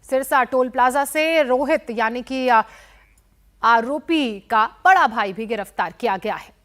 Sirsa toll plaza से रोहित यानी कि आरोपी का बड़ा भाई भी गिरफ्तार किया गया है।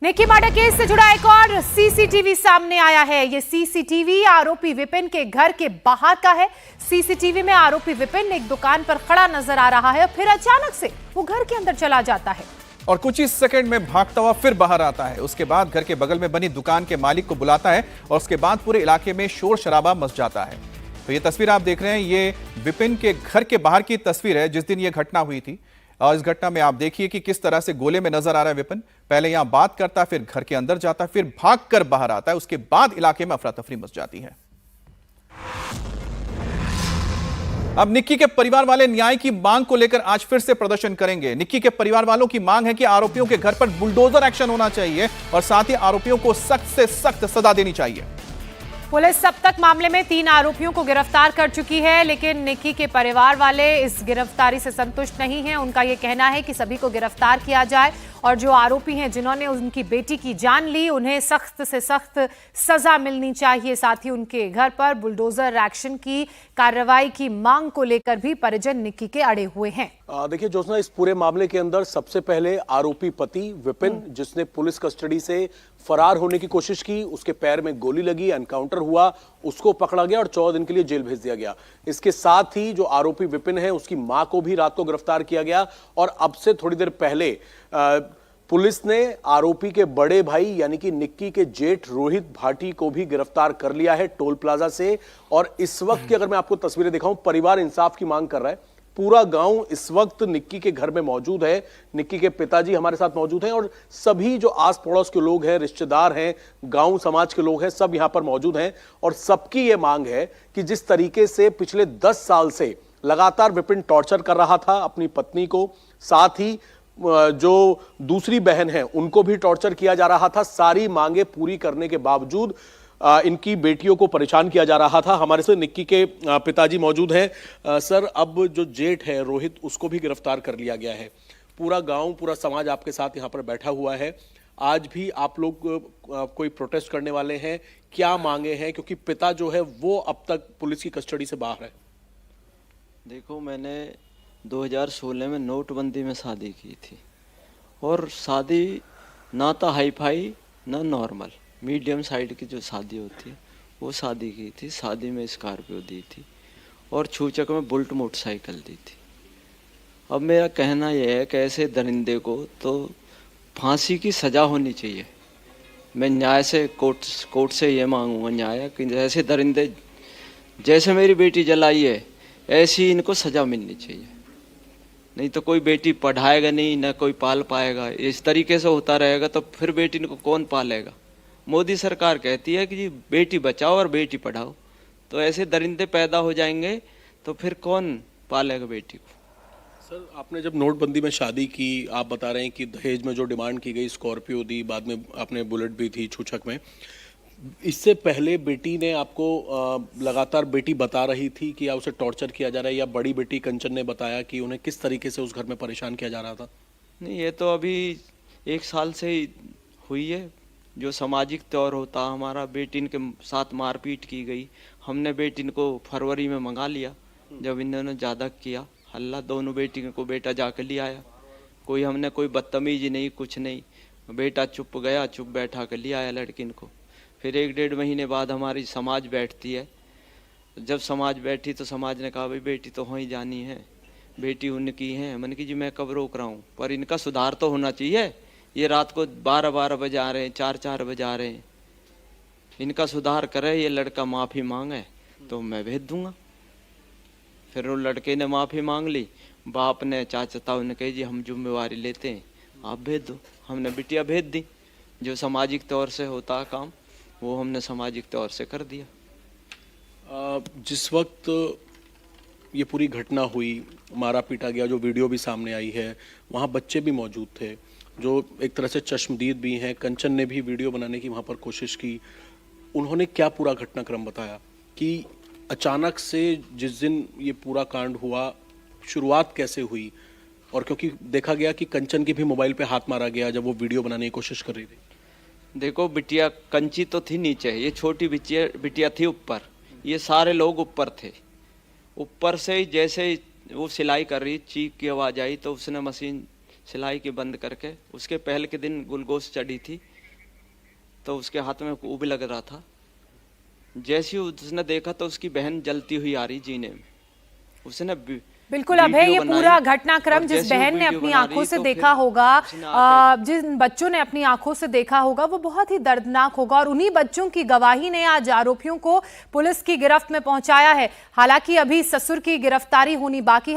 निक्की मर्डर केस से जुड़ा एक और सीसीटीवी सामने आया है। यह सीसीटीवी आरोपी विपिन के घर के बाहर का है। सीसीटीवी में आरोपी विपिन एक दुकान पर खड़ा नजर आ रहा है और फिर अचानक से वो घर के अंदर चला जाता है और कुछ ही सेकंड में भागता हुआ फिर बाहर आता है। उसके बाद घर के बगल में बनी दुकान के मालिक को बुलाता है और उसके बाद पूरे इलाके में शोर शराबा मच जाता है। तो ये तस्वीर आप देख रहे हैं, ये विपिन के घर के बाहर की तस्वीर है जिस दिन ये घटना हुई थी। और इस घटना में आप देखिए कि किस तरह से गोले में नजर आ रहा है विपिन। पहले यहां बात करता है, फिर घर के अंदर जाता है, फिर भागकर बाहर आता है। उसके बाद इलाके में अफरा तफरी मच जाती है। अब निक्की के परिवार वाले न्याय की मांग को लेकर आज फिर से प्रदर्शन करेंगे। निक्की के परिवार वालों की मांग है कि आरोपियों के घर पर बुलडोजर एक्शन होना चाहिए और साथ ही आरोपियों को सख्त से सख्त सजा देनी चाहिए। पुलिस अब तक मामले में 3 आरोपियों को गिरफ्तार कर चुकी है, लेकिन निक्की के परिवार वाले इस गिरफ्तारी से संतुष्ट नहीं हैं। उनका यह कहना है कि सभी को गिरफ्तार किया जाए और जो आरोपी हैं जिन्होंने उनकी बेटी की जान ली, उन्हें सख्त से सख्त सजा मिलनी चाहिए। साथ ही उनके घर पर बुलडोजर एक्शन की कार्रवाई की मांग को लेकर भी परिजन निक्की के अड़े हुए हैं। देखिए ज्योत्सना, इस पूरे मामले के अंदर सबसे पहले आरोपी पति विपिन, जिसने पुलिस कस्टडी से फरार होने की कोशिश की, उसके पैर में गोली लगी, एनकाउंटर हुआ, उसको पकड़ा गया और 14 दिन के लिए जेल भेज दिया गया। इसके साथ ही जो आरोपी विपिन है, उसकी मां को भी रात को गिरफ्तार किया गया और अब से थोड़ी देर पहले पुलिस ने आरोपी के बड़े भाई यानी कि निक्की के जेठ रोहित भाटी को भी गिरफ्तार कर लिया है टोल प्लाजा से। और इस वक्त की अगर मैं आपको तस्वीरें दिखाऊं, परिवार इंसाफ की मांग कर रहा है। पूरा गांव इस वक्त निक्की के घर में मौजूद है। निक्की के पिताजी हमारे साथ मौजूद हैं और सभी जो आस पड़ोस के लोग हैं, रिश्तेदार हैं, गांव समाज के लोग हैं, सब यहां पर मौजूद हैं। और सबकी यह मांग है कि जिस तरीके से पिछले 10 साल से लगातार विपिन टॉर्चर कर रहा था अपनी पत्नी को, साथ ही जो दूसरी बहन है उनको भी टॉर्चर किया जा रहा था, सारी मांगे पूरी करने के बावजूद इनकी बेटियों को परेशान किया जा रहा था। हमारे से निक्की के पिताजी मौजूद हैं। सर, अब जो जेठ है रोहित, उसको भी गिरफ्तार कर लिया गया है। पूरा गांव, पूरा समाज आपके साथ यहाँ पर बैठा हुआ है। आज भी आप लोग कोई प्रोटेस्ट करने वाले हैं, क्या मांगे हैं? क्योंकि पिता जो है वो अब तक पुलिस की कस्टडी से बाहर है। देखो, मैंने 2016 में नोटबंदी में शादी की थी और शादी ना तो हाई फाई ना नॉर्मल, मीडियम साइड की जो शादी होती है वो शादी की थी। शादी में स्कॉर्पियो दी थी और छूचक में बुलेट मोटरसाइकिल दी थी। अब मेरा कहना यह है कि ऐसे दरिंदे को तो फांसी की सज़ा होनी चाहिए। मैं न्याय से कोर्ट से ये मांगूंगा न्याय कि जैसे दरिंदे, जैसे मेरी बेटी जलाई है, ऐसी इनको सज़ा मिलनी चाहिए। नहीं तो कोई बेटी पढ़ाएगा नहीं, ना कोई पाल पाएगा। इस तरीके से होता रहेगा तो फिर बेटी को कौन पालेगा? मोदी सरकार कहती है कि जी बेटी बचाओ और बेटी पढ़ाओ, तो ऐसे दरिंदे पैदा हो जाएंगे तो फिर कौन पालेगा बेटी को? सर, आपने जब नोटबंदी में शादी की, आप बता रहे हैं कि दहेज में जो डिमांड की गई, स्कॉर्पियो दी, बाद में आपने बुलेट भी थी छूछक में। इससे पहले बेटी ने आपको लगातार बेटी बता रही थी कि या उसे टॉर्चर किया जा रहा है, या बड़ी बेटी कंचन ने बताया कि उन्हें किस तरीके से उस घर में परेशान किया जा रहा था? नहीं, ये तो अभी 1 साल से ही हुई है। जो सामाजिक तौर होता हमारा, बेटी के साथ मारपीट की गई। हमने बेटी को फरवरी में मंगा लिया जब इन्होंने ज़्यादा किया हल्ला। दोनों बेटी को बेटा जाकर ले आया। हमने कोई बदतमीजी नहीं, कुछ नहीं। बेटा चुप गया, चुप बैठा कर ले आया लड़किन को। फिर 1-1.5 महीने बाद हमारी समाज बैठती है। जब समाज बैठी तो समाज ने कहा भाई बेटी तो वहीं जानी है, बेटी उनकी है। मैंने कि जी मैं कब रोक रहा हूँ, पर इनका सुधार तो होना चाहिए। ये रात को 12-12 बजे आ रहे हैं, 4-4 बजे आ रहे हैं। इनका सुधार करे, ये लड़का माफ़ी मांगे तो मैं भेज दूंगा। फिर वो लड़के ने माफ़ी मांग ली, बाप ने, चाचा ताऊ ने कही जी हम जिम्मेवारी लेते हैं, आप भेज दो। हमने बिटिया भेज दी। जो सामाजिक तौर से होता काम वो हमने सामाजिक तौर से कर दिया। जिस वक्त ये पूरी घटना हुई, मारा पीटा गया, जो वीडियो भी सामने आई है, वहाँ बच्चे भी मौजूद थे जो एक तरह से चश्मदीद भी हैं। कंचन ने भी वीडियो बनाने की वहाँ पर कोशिश की। उन्होंने क्या पूरा घटनाक्रम बताया कि अचानक से जिस दिन ये पूरा कांड हुआ, शुरुआत कैसे हुई? और क्योंकि देखा गया कि कंचन की भी मोबाइल पे हाथ मारा गया जब वो वीडियो बनाने की कोशिश कर रही थी। देखो, बिटिया कंची तो थी नीचे, ये छोटी बिटिया थी ऊपर। ये सारे लोग ऊपर थे। ऊपर से ही जैसे ही वो सिलाई कर रही, चीख की आवाज़ आई तो उसने मशीन सिलाई की बंद करके, उसके पहले के दिन ग्लूकोज चढ़ी थी तो उसके हाथ में वो भी लग रहा था। जैसे ही उसने देखा तो उसकी बहन जलती हुई आ रही जीने में। उसने बिल्कुल अभय, ये पूरा घटनाक्रम जिस बहन ने अपनी आंखों से देखा होगा, जिन बच्चों ने अपनी आंखों से देखा होगा, वो बहुत ही दर्दनाक होगा और उन्हीं बच्चों की गवाही ने आज आरोपियों को पुलिस की गिरफ्त में पहुंचाया है। हालांकि अभी ससुर की गिरफ्तारी होनी बाकी है।